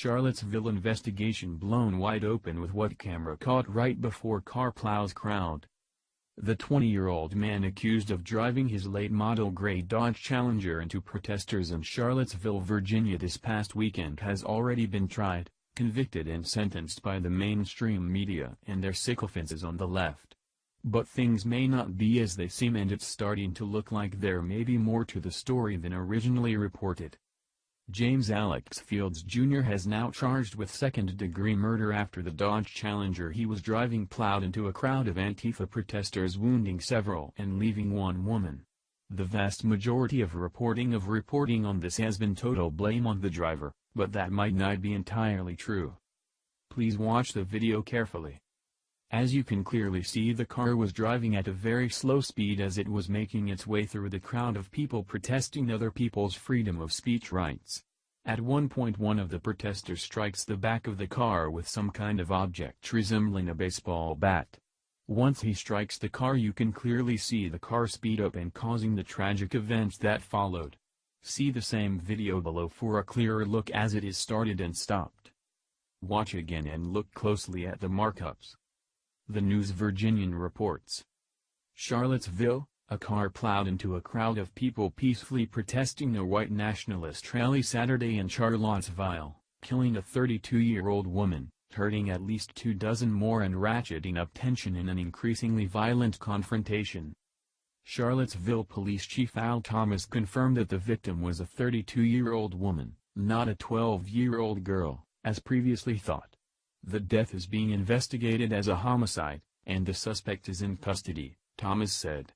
Charlottesville investigation blown wide open with what camera caught right before car plows crowd. The 20-year-old man accused of driving his late-model gray Dodge Challenger into protesters in Charlottesville, Virginia this past weekend has already been tried, convicted and sentenced by the mainstream media and their sycophants on the left. But things may not be as they seem, and it's starting to look like there may be more to the story than originally reported. James Alex Fields Jr. has now charged with second-degree murder after the Dodge Challenger he was driving plowed into a crowd of Antifa protesters, wounding several and leaving one woman. The vast majority of reporting on this has been total blame on the driver, but that might not be entirely true. Please watch the video carefully. As you can clearly see, the car was driving at a very slow speed as it was making its way through the crowd of people protesting other people's freedom of speech rights. At one point, one of the protesters strikes the back of the car with some kind of object resembling a baseball bat. Once he strikes the car, you can clearly see the car speed up and causing the tragic events that followed. See the same video below for a clearer look as it is started and stopped. Watch again and look closely at the markups. The News Virginian reports. Charlottesville, a car plowed into a crowd of people peacefully protesting a white nationalist rally Saturday in Charlottesville, killing a 32-year-old woman, hurting at least 24 more and ratcheting up tension in an increasingly violent confrontation. Charlottesville Police Chief Al Thomas confirmed that the victim was a 32-year-old woman, not a 12-year-old girl, as previously thought. The death is being investigated as a homicide, and the suspect is in custody, Thomas said.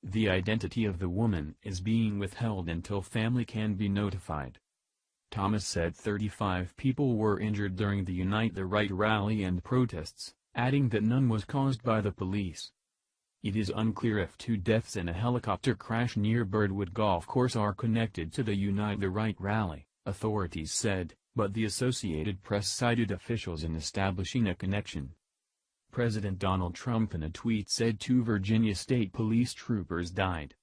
The identity of the woman is being withheld until family can be notified. Thomas said 35 people were injured during the Unite the Right rally and protests, adding that none was caused by the police. It is unclear if 2 deaths and a helicopter crash near Birdwood Golf Course are connected to the Unite the Right rally, authorities said, but the Associated Press cited officials in establishing a connection. President Donald Trump in a tweet said 2 Virginia State Police troopers died.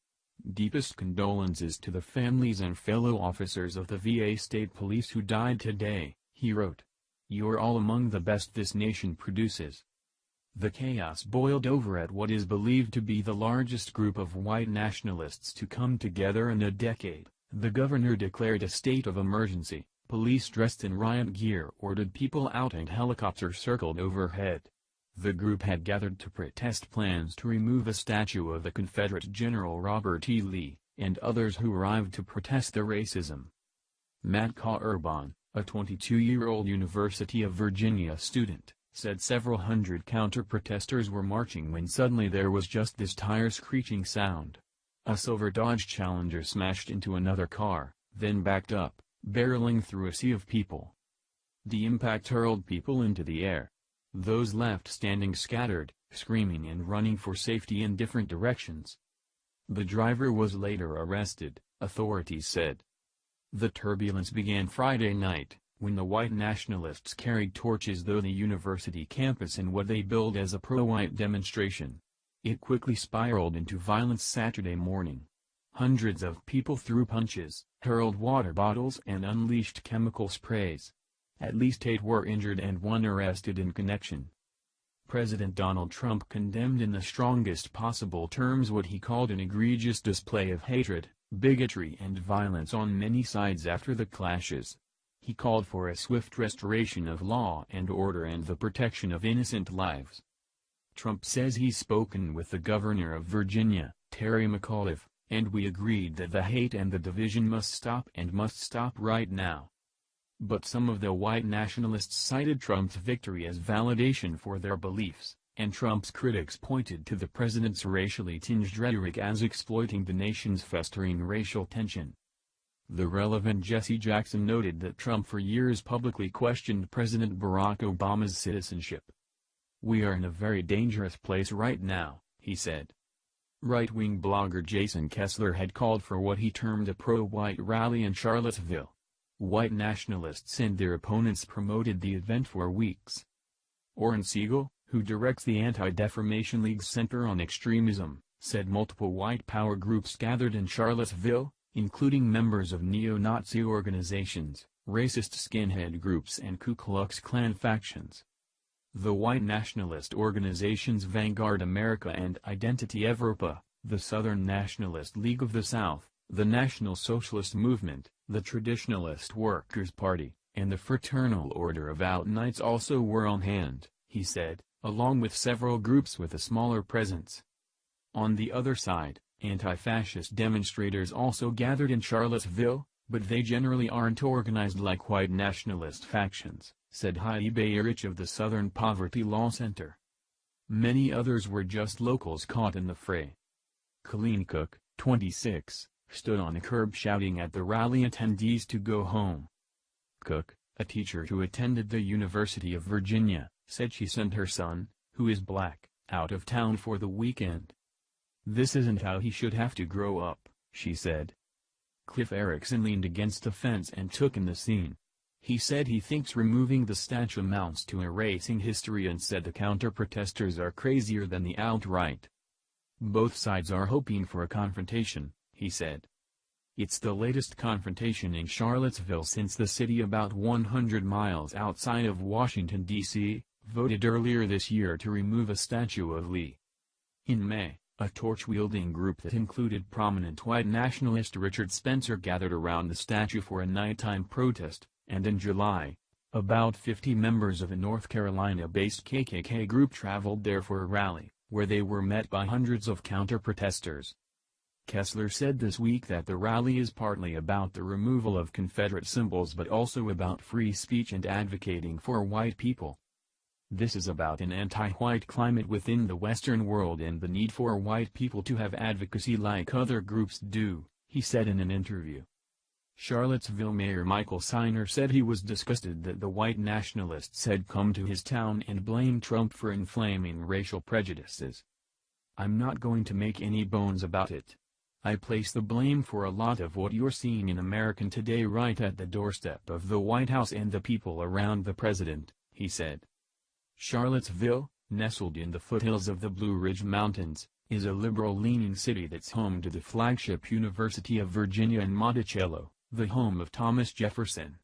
Deepest condolences to the families and fellow officers of the VA State Police who died today, he wrote. You're all among the best this nation produces. The chaos boiled over at what is believed to be the largest group of white nationalists to come together in a decade. The governor declared a state of emergency. Police dressed in riot gear ordered people out and helicopters circled overhead. The group had gathered to protest plans to remove a statue of the Confederate General Robert E. Lee, and others who arrived to protest the racism. Matt Urban, a 22-year-old University of Virginia student, said several hundred counter-protesters were marching when suddenly there was just this tire-screeching sound. A silver Dodge Challenger smashed into another car, then backed up, barreling through a sea of people. The impact hurled people into the air. Those left standing scattered, screaming and running for safety in different directions. The driver was later arrested, authorities said. The turbulence began Friday night, when the white nationalists carried torches through the university campus in what they billed as a pro-white demonstration. It quickly spiraled into violence Saturday morning. Hundreds of people threw punches, hurled water bottles and unleashed chemical sprays. At least 8 were injured and 1 arrested in connection. President Donald Trump condemned in the strongest possible terms what he called an egregious display of hatred, bigotry and violence on many sides after the clashes. He called for a swift restoration of law and order and the protection of innocent lives. Trump says he's spoken with the governor of Virginia, Terry McAuliffe, and we agreed that the hate and the division must stop and must stop right now. But some of the white nationalists cited Trump's victory as validation for their beliefs, and Trump's critics pointed to the president's racially tinged rhetoric as exploiting the nation's festering racial tension. The relevant Jesse Jackson noted that Trump for years publicly questioned President Barack Obama's citizenship. We are in a very dangerous place right now, he said. Right-wing blogger Jason Kessler had called for what he termed a pro-white rally in Charlottesville. White nationalists and their opponents promoted the event for weeks. Orrin Siegel, who directs the Anti-Defamation League's Center on Extremism, said multiple white power groups gathered in Charlottesville, including members of neo-Nazi organizations, racist skinhead groups and Ku Klux Klan factions. The white nationalist organizations Vanguard America and Identity Evropa, the Southern Nationalist League of the South, the National Socialist Movement, the Traditionalist Workers' Party, and the Fraternal Order of Out Knights also were on hand, he said, along with several groups with a smaller presence. On the other side, anti-fascist demonstrators also gathered in Charlottesville, but they generally aren't organized like white nationalist factions, said Heidi Bayerich of the Southern Poverty Law Center. Many others were just locals caught in the fray. Colleen Cook, 26, stood on a curb shouting at the rally attendees to go home. Cook, a teacher who attended the University of Virginia, said she sent her son, who is black, out of town for the weekend. "This isn't how he should have to grow up," she said. Cliff Erickson leaned against the fence and took in the scene. He said he thinks removing the statue amounts to erasing history and said the counter-protesters are crazier than the alt-right. "Both sides are hoping for a confrontation," he said. It's the latest confrontation in Charlottesville since the city about 100 miles outside of Washington, D.C., voted earlier this year to remove a statue of Lee. In May, a torch-wielding group that included prominent white nationalist Richard Spencer gathered around the statue for a nighttime protest, and in July, about 50 members of a North Carolina-based KKK group traveled there for a rally, where they were met by hundreds of counter-protesters. Kessler said this week that the rally is partly about the removal of Confederate symbols but also about free speech and advocating for white people. "This is about an anti-white climate within the Western world and the need for white people to have advocacy like other groups do," he said in an interview. Charlottesville Mayor Michael Siner said he was disgusted that the white nationalists had come to his town and blamed Trump for inflaming racial prejudices. "I'm not going to make any bones about it. I place the blame for a lot of what you're seeing in America today right at the doorstep of the White House and the people around the president," he said. Charlottesville, nestled in the foothills of the Blue Ridge Mountains, is a liberal-leaning city that's home to the flagship University of Virginia in Monticello, the home of Thomas Jefferson.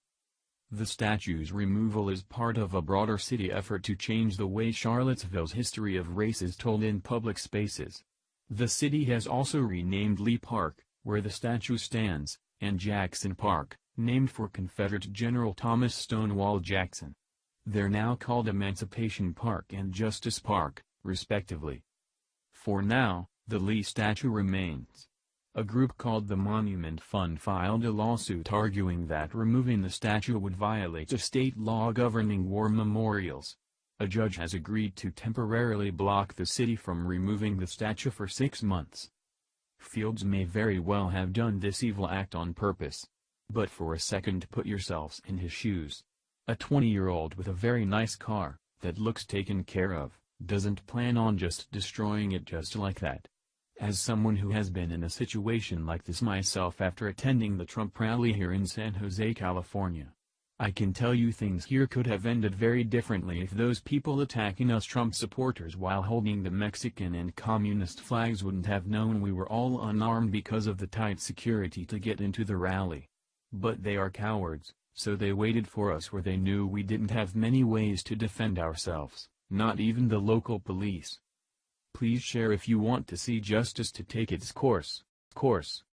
The statue's removal is part of a broader city effort to change the way Charlottesville's history of race is told in public spaces. The city has also renamed Lee Park, where the statue stands, and Jackson Park, named for Confederate General Thomas Stonewall Jackson. They're now called Emancipation Park and Justice Park, respectively. For now, the Lee statue remains. A group called the Monument Fund filed a lawsuit arguing that removing the statue would violate a state law governing war memorials. A judge has agreed to temporarily block the city from removing the statue for 6 months. Fields may very well have done this evil act on purpose. But for a second put yourselves in his shoes. A 20-year-old with a very nice car, that looks taken care of, doesn't plan on just destroying it just like that. As someone who has been in a situation like this myself after attending the Trump rally here in San Jose, California, I can tell you things here could have ended very differently if those people attacking us Trump supporters while holding the Mexican and communist flags wouldn't have known we were all unarmed because of the tight security to get into the rally. But they are cowards, so they waited for us where they knew we didn't have many ways to defend ourselves, not even the local police. Please share if you want to see justice to take its course.